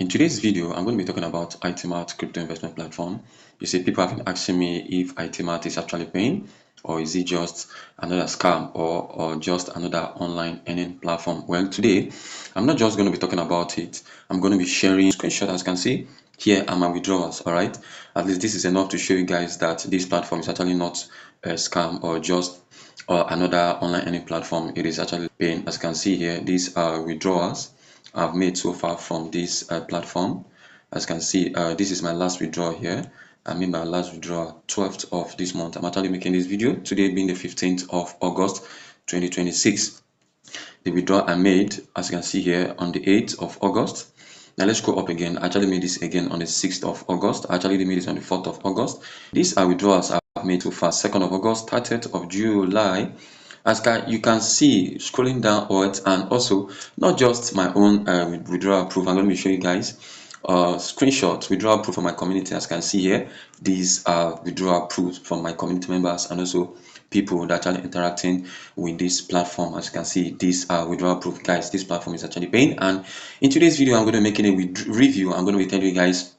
In today's video, I'm going to be talking about AitiMart crypto investment platform. You see, people have been asking me if AitiMart is actually paying, or is it just another scam, or just another online earning platform. Well, today, I'm not just going to be talking about it. I'm going to be sharing screenshots. As you can see, here are my withdrawals, all right? At least this is enough to show you guys that this platform is actually not a scam or just another online earning platform. It is actually paying. As you can see here, these are withdrawals I've made so far from this platform. As you can see, this is my last withdrawal here. I made my last withdrawal 12th of this month. I'm actually making this video today being the 15th of August 2026. The withdrawal I made, as you can see here, on the 8th of August. Now let's go up again. I actually made this again on the 6th of August. I actually made this on the 4th of August. These are withdrawals I've made so far. 2nd of August, 30th of July. As you can see, scrolling downwards, and also not just my own withdrawal proof. I'm going to be showing you guys screenshots, withdrawal proof from my community. As you can see here, these are withdrawal proofs from my community members and also people that are interacting with this platform. As you can see, these are withdrawal proof, guys. This platform is actually paying, and in today's video I'm going to be making a review. I'm going to be telling you guys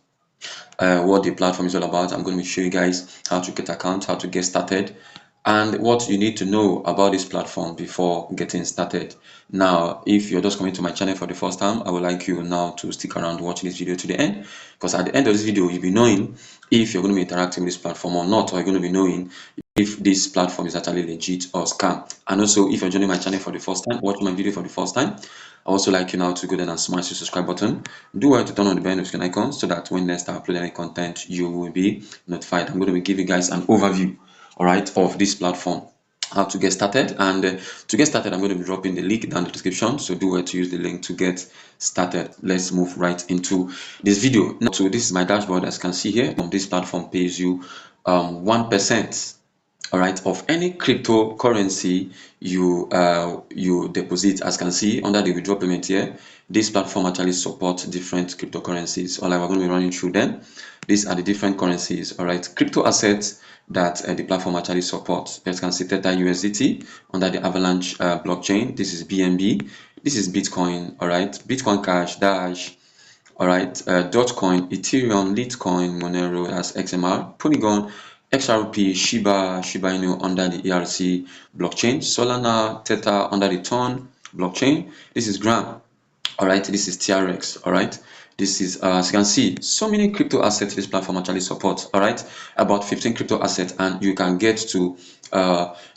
what the platform is all about. I'm going to be showing you guys how to get account, how to get started, and what you need to know about this platform before getting started. Now, if you're just coming to my channel for the first time, I would like you now to stick around watching this video to the end, because at the end of this video you'll be knowing if you're going to be interacting with this platform or not, or you're going to be knowing if this platform is actually legit or scam. And also, if you're joining my channel for the first time, watching my video for the first time, I also like you now to go there and smash the subscribe button. Do well to turn on the bell notification icon so that when next I upload any content, you will be notified. I'm going to be giving you guys an overview, all right, of this platform, how to get started. And to get started, I'm going to be dropping the link down in the description, so do well to use the link to get started. Let's move right into this video now. So this is my dashboard. As you can see here, this platform pays you 1%, all right, of any cryptocurrency you deposit. As you can see under the withdraw payment here, this platform actually supports different cryptocurrencies. All right, we're going to be running through them. These are the different currencies, all right, crypto assets that the platform actually supports. As you can see, Theta USDT under the Avalanche blockchain. This is BNB. This is Bitcoin, all right, Bitcoin Cash, Dash, all right, Dogecoin, Ethereum, Litecoin, Monero, as XMR, Polygon, XRP, Shiba Inu under the ERC blockchain, Solana, Theta under the Ton blockchain. This is Gram, all right, this is TRX, all right. This is as you can see, so many crypto assets this platform actually supports, all right, about 15 crypto assets, and you can get to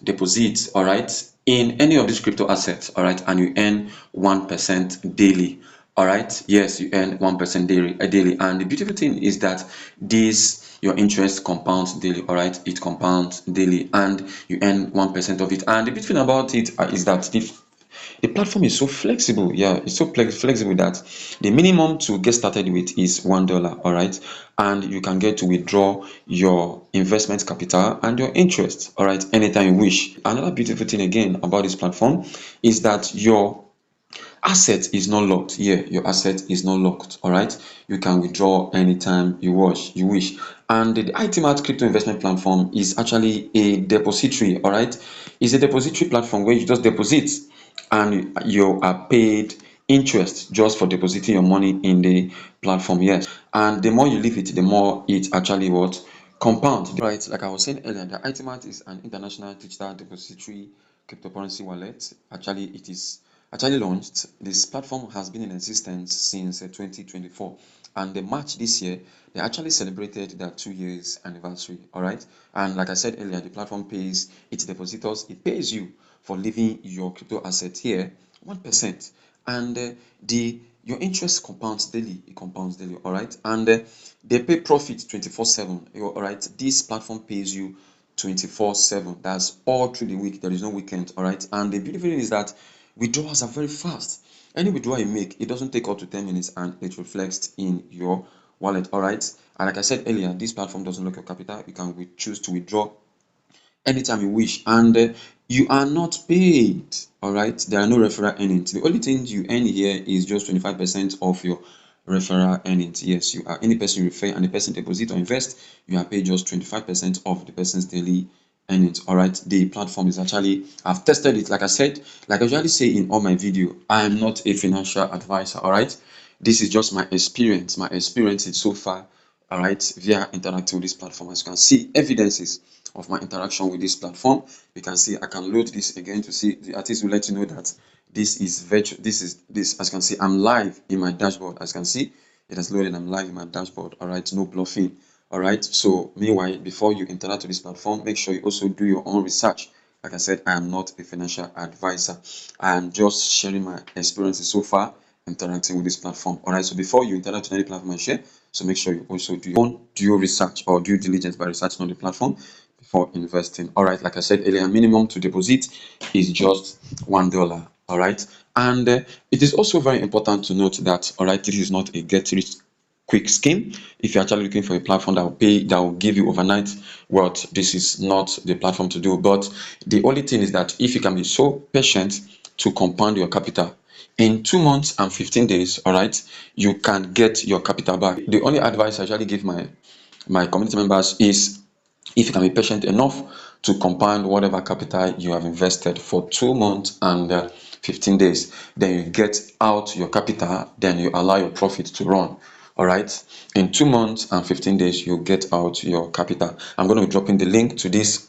deposit, all right, in any of these crypto assets, all right, and you earn 1% daily. All right, yes, you earn 1% daily, and the beautiful thing is that this your interest compounds daily. All right, it compounds daily, and you earn 1% of it. And the beautiful thing about it is that the platform is so flexible. Yeah, it's so flexible that the minimum to get started with is $1. All right, and you can get to withdraw your investment capital and your interest, all right, anytime you wish. Another beautiful thing again about this platform is that your asset is not locked. Yeah, your asset is not locked, all right. You can withdraw anytime you wish. And the AitiMart crypto investment platform is actually a depository, all right. It's a depository platform where you just deposit and you are paid interest just for depositing your money in the platform. Yes, and the more you leave it, the more it actually what compound, right? Like I was saying earlier, the AitiMart is an international digital depository cryptocurrency wallet. Actually, it is actually launched. This platform has been in existence since 2024, and the March this year they actually celebrated their 2 years anniversary, all right. And like I said earlier, the platform pays its depositors, it pays you for leaving your crypto asset here 1%, and the your interest compounds daily. It compounds daily, all right. And they pay profit 24/7, all right. This platform pays you 24/7. That's all through the week. There is no weekend, all right. And the beautiful thing is that withdrawals are very fast. Any withdrawal you make, it doesn't take up to 10 minutes and it reflects in your wallet, all right. And like I said earlier, this platform doesn't lock your capital. You can choose to withdraw anytime you wish, and you are not paid, all right. There are no referral earnings. The only thing you earn here is just 25% of your referral earnings. Yes, you are any person you refer and the person deposit or invest, you are paid just 25% of the person's daily earnings, all right. The platform is actually, I've tested it. Like I said, like I usually say in all my video, I am not a financial advisor, all right. this is just my experience is so far, all right, via interacting with this platform. As you can see, evidences of my interaction with this platform. You can see I can load this again to see. The artist will let you know that this is virtual. This as you can see, I'm live in my dashboard. As you can see, it has loaded. I'm live in my dashboard. All right, no bluffing. All right, so meanwhile, before you interact with this platform, make sure you also do your own research. Like I said, I am not a financial advisor. I am just sharing my experiences so far interacting with this platform. All right, so before you interact with any platform I share, so make sure you also do your own due research or due diligence by researching on the platform before investing. All right, like I said earlier, minimum to deposit is just $1. All right, and it is also very important to note that, all right, this is not a get rich quick scheme. If you're actually looking for a platform that will pay, that will give you overnight wealth, this is not the platform to do. But the only thing is that if you can be so patient to compound your capital, in 2 months and 15 days, all right, you can get your capital back. The only advice I usually give my community members is, if you can be patient enough to compound whatever capital you have invested for 2 months and 15 days, then you get out your capital, then you allow your profit to run. All right, in 2 months and 15 days you get out your capital. I'm going to be dropping the link to this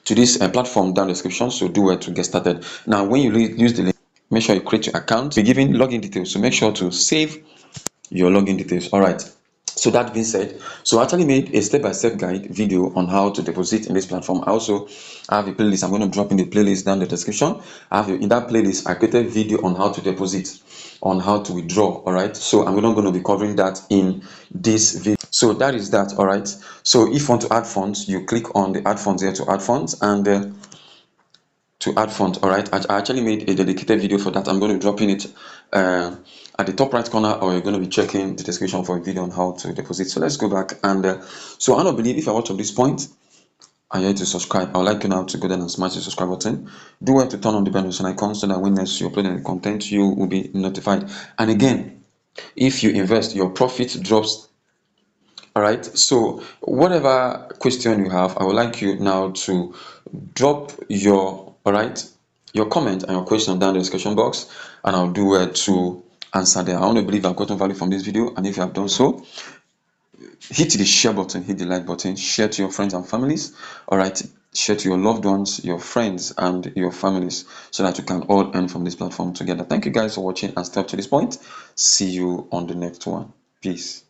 platform down the description, so do it to get started. Now when you use the link, make sure you create your account, be given login details, so make sure to save your login details. All right, so that being said, so I actually made a step-by-step guide video on how to deposit in this platform. I also have a playlist. I'm going to drop in the playlist down the description. In that playlist, I created a video on how to deposit, on how to withdraw. All right, so I'm not going to be covering that in this video. So that is that. All right, so if you want to add funds, you click on the add funds here to add funds, and to add funds. All right, I actually made a dedicated video for that. I'm going to be dropping it at the top right corner, or you're going to be checking the description for a video on how to deposit. So let's go back, and so I don't believe, if I watch up this point and you're to subscribe, I would like you now to go down and smash the subscribe button. Do well to turn on the bell notification icon, so that when next you upload any content, you will be notified. And again, if you invest, your profit drops. All right, so whatever question you have, I would like you now to drop your, all right, your comment and your question down the description box, and I'll do it to answer them. I want to believe I've gotten value from this video, and if you have done so, hit the share button, hit the like button, share to your friends and families. All right, share to your loved ones, your friends and your families, so that you can all earn from this platform together. Thank you guys for watching and stay up to this point. See you on the next one. Peace.